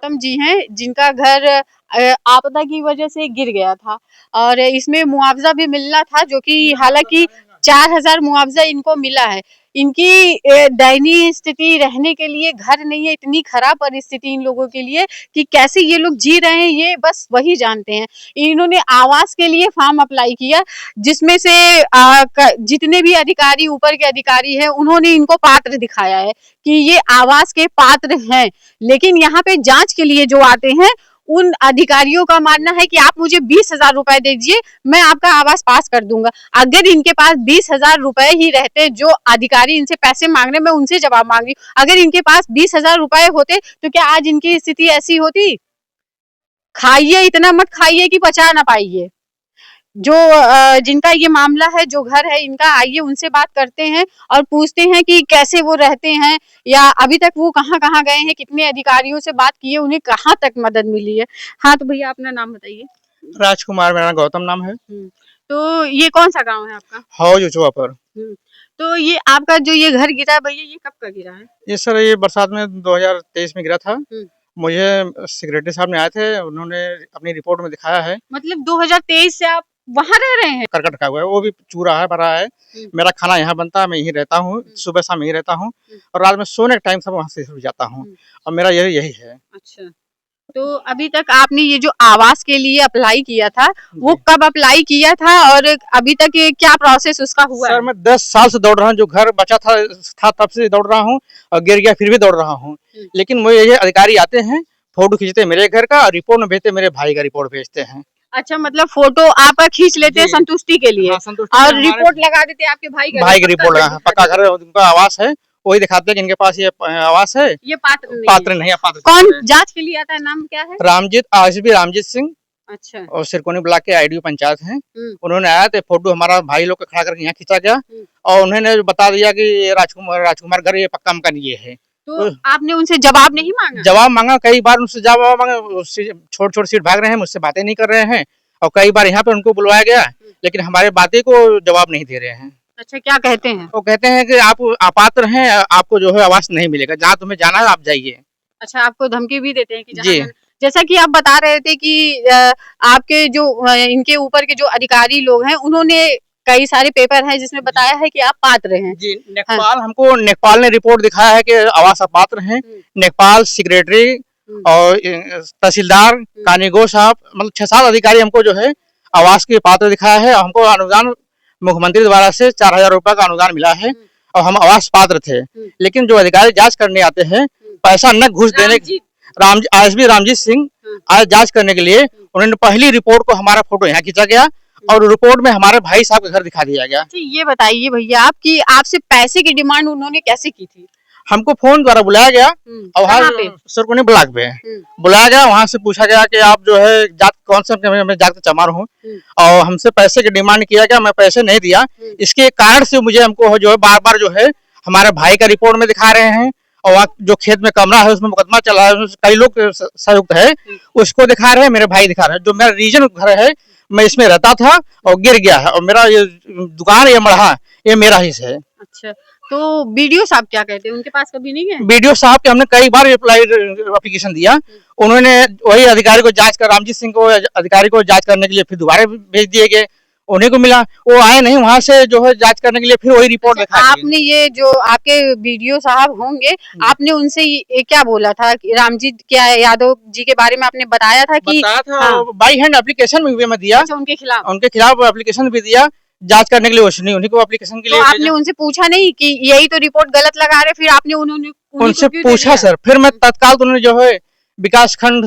गौतम जी हैं, जिनका घर आपदा की वजह से गिर गया था और इसमें मुआवजा भी मिलना था, जो कि हालांकि 4,000 मुआवजा इनको मिला है। इनकी दयनीय स्थिति, रहने के लिए घर नहीं है, इतनी खराब परिस्थिति इन लोगों के लिए कि कैसे ये लोग जी रहे हैं ये बस वही जानते हैं। इन्होंने आवास के लिए फॉर्म अप्लाई किया, जिसमें से जितने भी अधिकारी, ऊपर के अधिकारी हैं, उन्होंने इनको पात्र दिखाया है कि ये आवास के पात्र हैं। लेकिन यहाँ पे जांच के लिए जो आते हैं, उन अधिकारियों का मानना है कि आप मुझे 20,000 रुपए दीजिए, मैं आपका आवास पास कर दूंगा। अगर इनके पास 20,000 रुपए ही रहते, जो अधिकारी इनसे पैसे मांग रहे, मैं उनसे जवाब मांग रही हूँ, अगर इनके पास 20,000 रुपए होते तो क्या आज इनकी स्थिति ऐसी होती? खाइए, इतना मत खाइए कि पचा ना पाइए। जो जिनका ये मामला है, जो घर है इनका, आइए उनसे बात करते हैं और पूछते हैं कि कैसे वो रहते हैं, या अभी तक वो कहाँ कहाँ गए हैं, कितने अधिकारियों से बात किए, उन्हें कहाँ तक मदद मिली है। हाँ तो भैया अपना नाम बताइए। राजकुमार मेरा गौतम नाम है। तो ये कौन सा गांव है आपका? हौज उचवा पर। तो ये आपका जो ये घर गिरा भैया, ये कब का गिरा है? ये सर ये बरसात में 2023 में गिरा था। मुझे सेक्रेटरी साहब ने आए थे, उन्होंने अपनी रिपोर्ट में दिखाया है। मतलब 2023 से आप वहाँ रह रहे हैं? करकट का हुआ है, वो भी चूरा है, भरा है। मेरा खाना यहाँ बनता है, मैं यहीं रहता हूँ, सुबह शाम यहीं रहता हूँ और रात में सोने के टाइम सब वहाँ से जाता हूँ और मेरा यही है। अच्छा, तो अभी तक आपने ये जो आवास के लिए अप्लाई किया था, वो कब अप्लाई किया था और अभी तक ये क्या प्रोसेस उसका हुआ? सर मैं 10 साल से दौड़ रहा हूँ, जो घर बचा था तब से दौड़ रहा हूँ और गिर गया फिर भी दौड़ रहा हूँ। लेकिन मुझे ये अधिकारी आते हैं, फोटो खींचते मेरे घर का, रिपोर्ट में भेजते, मेरे भाई का रिपोर्ट भेजते हैं। अच्छा, मतलब फोटो आपका खींच लेते हैं संतुष्टि के लिए। हाँ, और रिपोर्ट लगा देते हैं आपके भाई की रिपोर्ट लगा, पक्का घर उनका आवास है, वही दिखाते हैं कि इनके पास ये आवास है। ये पात्र नहीं है। पात्र कौन जांच के लिए आता है? नाम क्या है? रामजीत सिंह। अच्छा। और सिरकोनी ब्लॉक के आईडीओ पंचायत हैं। उन्होंने आया तो फोटो हमारा भाई लोग का खड़ा करके यहाँ खींचा गया और उन्होंने बता दिया कि राजकुमार घर ये पक्का मकान ये है। तो आपने उनसे जवाब नहीं मांगा? जवाब मांगा, कई बार उनसे जवाब मांगा, छोटे सीट भाग रहे हैं, मुझसे बातें नहीं कर रहे हैं और कई बार यहाँ पे उनको बुलवाया गया, लेकिन हमारे बातें को जवाब नहीं दे रहे हैं। अच्छा, क्या कहते हैं? वो कहते हैं कि आप अपात्र हैं, आपको जो है आवास नहीं मिलेगा, जहाँ तुम्हें जाना है आप जाइए। अच्छा, आपको धमकी भी देते हैं कि जी। जैसा कि आप बता रहे थे कि आपके जो इनके ऊपर के जो अधिकारी लोग हैं, उन्होंने कई सारे पेपर हैं जिसमें बताया है कि आप पात्र हैं। जी, नेपाल ने रिपोर्ट दिखाया है कि आवास अपात्र हैं। नेपाल सेक्रेटरी और तहसीलदार कानीगो साहब, मतलब 6-7 अधिकारी हमको जो है आवास के पात्र दिखाया है। हमको अनुदान मुख्यमंत्री द्वारा से 4,000 रुपए का अनुदान मिला है और हम आवास पात्र थे। लेकिन जो अधिकारी जांच करने आते हैं, पैसा न घुस देने, रामजीत सिंह आज जांच करने के लिए, उन्होंने पहली रिपोर्ट को हमारा फोटो यहाँ खींचा गया और रिपोर्ट में हमारे भाई साहब का घर दिखा दिया गया। ये बताइए भैया, आपकी आपसे पैसे की डिमांड उन्होंने कैसे की थी? हमको फोन द्वारा बुलाया गया और वहाँ सरकोनी ब्लॉक पे बुलाया गया, वहाँ से पूछा गया कि आप जो है जात कौन सा, मैं जात चमार हूँ और हमसे पैसे की डिमांड किया गया। मैं पैसे नहीं दिया, इसके कारण से मुझे हमको जो है बार बार जो है हमारे भाई का रिपोर्ट में दिखा रहे हैं और वहाँ जो खेत में कमरा है उसमें मुकदमा चला है, कई लोग संयुक्त है, उसको दिखा रहे हैं, मेरे भाई दिखा रहे हैं। जो मेरा रीजन घर है, मैं इसमें रहता था और गिर गया है और मेरा ये दुकान, ये मढ़ा, ये मेरा ही है। अच्छा, तो बीडीओ साहब क्या कहते हैं? उनके पास कभी नहीं गए? बीडीओ साहब के हमने कई बार एप्लीकेशन दिया, उन्होंने वही अधिकारी को जांच कर, रामजीत सिंह को अधिकारी को जांच करने के लिए फिर दोबारा भेज दिए गए, उन्हीं को मिला, वो आए नहीं वहां से जो है जांच करने के लिए, फिर वही रिपोर्ट दिखा। आपने ये जो आपके बीडीओ साहब होंगे, आपने उनसे ये क्या बोला था कि रामजीत क्या यादव जी के बारे में आपने बताया था कि बाई हैंड एप्लीकेशन भी मैं दिया। अच्छा, उनके खिलाफ एप्लीकेशन भी दिया जांच करने के लिए, उन्हीं को एप्लीकेशन के लिए। तो आपने उनसे पूछा नहीं कि यही तो रिपोर्ट गलत लगा रहे? फिर आपने उनसे पूछा सर, फिर मैं तत्काल उन्होंने जो है विकास खंड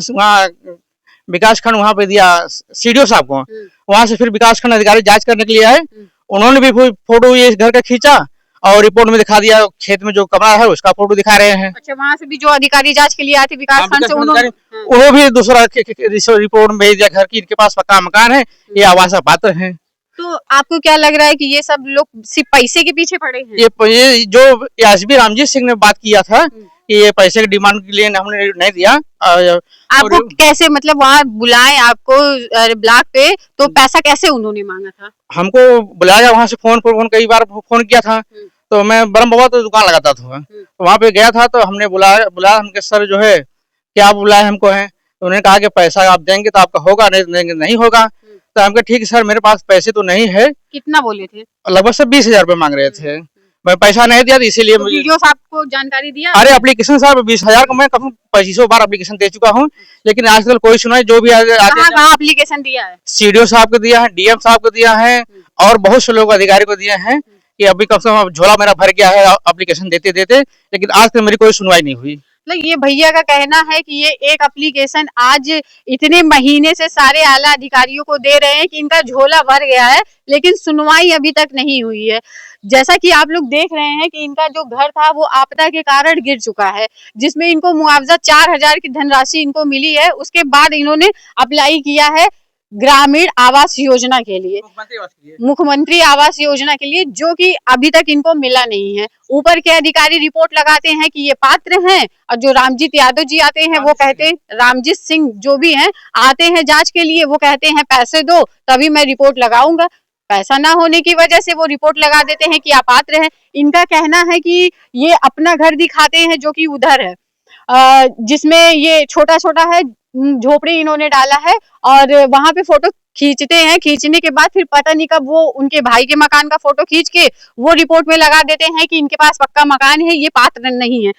वहाँ पे दिया सीडीओ साहब को, वहाँ से फिर विकास खंड अधिकारी जांच करने के लिए आए, उन्होंने भी फोटो ये घर का खींचा और रिपोर्ट में दिखा दिया, खेत में जो कमरा है उसका फोटो दिखा रहे हैं। अच्छा, वहाँ से भी जो अधिकारी जांच के लिए आए थे विकास खंड से, उन्होंने भी दूसरा रिपोर्ट में भेज दिया, घर की इनके पास पक्का मकान है, ये आवास पात्र है। तो आपको क्या लग रहा है कि ये सब लोग सिर्फ पैसे के पीछे पड़े हैं? ये जो एसपी रामजीत सिंह ने बात किया था कि ये पैसे की डिमांड के लिए हमने नहीं दिया। आपको कैसे, मतलब वहाँ बुलाए आपको ब्लॉक पे, तो पैसा कैसे उन्होंने मांगा था? हमको बुलाया वहाँ से, फोन कई बार फोन किया था, तो मैं ब्रह्म बाबा तो दुकान लगाता था, तो वहाँ पे गया था, तो हमने बुलाया हमके सर जो है क्या बुलाए हमको है। उन्होंने कहा कि पैसा आप देंगे तो आपका होगा, नहीं देंगे नहीं होगा। तो हम कहा ठीक है सर, मेरे पास पैसे तो नहीं है। कितना बोले थे? लगभग सब 20,000 रुपए मांग रहे थे। मैं पैसा नहीं दिया, तो इसीलिए तो मुझे वीडियो साहब को जानकारी दिया? अरे एप्लीकेशन साहब 20,000 का मैं कम 25 बार एप्लीकेशन दे चुका हूँ, लेकिन आजकल कोई सुनाई जो भी आगे कहाँ एप्लीकेशन दिया है? सीडीओ साहब को दिया है, डीएम साहब को दिया है और बहुत से लोग अधिकारी को दिए हैं कि अभी कम से कम झोला मेरा भर गया है एप्लीकेशन देते देते, लेकिन आज तक मेरी कोई सुनवाई नहीं हुई। मतलब ये भैया का कहना है कि ये एक एप्लीकेशन आज इतने महीने से सारे आला अधिकारियों को दे रहे हैं कि इनका झोला भर गया है, लेकिन सुनवाई अभी तक नहीं हुई है। जैसा कि आप लोग देख रहे हैं कि इनका जो घर था वो आपदा के कारण गिर चुका है, जिसमें इनको मुआवजा 4,000 की धनराशि इनको मिली है। उसके बाद इन्होंने अप्लाई किया है ग्रामीण आवास योजना के लिए, मुख्यमंत्री आवास योजना के लिए, जो कि अभी तक इनको मिला नहीं है। ऊपर के अधिकारी रिपोर्ट लगाते हैं कि ये पात्र हैं, और जो रामजीत यादव जी आते हैं वो कहते हैं, रामजीत सिंह जो भी हैं आते हैं जांच के लिए, वो कहते हैं पैसे दो तभी मैं रिपोर्ट लगाऊंगा। पैसा ना होने की वजह से वो रिपोर्ट लगा देते हैं कि आप पात्र हैं। इनका कहना है कि ये अपना घर दिखाते हैं जो कि उधर है, जिसमें ये छोटा छोटा है, झोपड़ी इन्होंने डाला है, और वहां पे फोटो खींचते हैं। खींचने के बाद फिर पता नहीं कब वो उनके भाई के मकान का फोटो खींच के वो रिपोर्ट में लगा देते हैं कि इनके पास पक्का मकान है, ये पात्र नहीं है।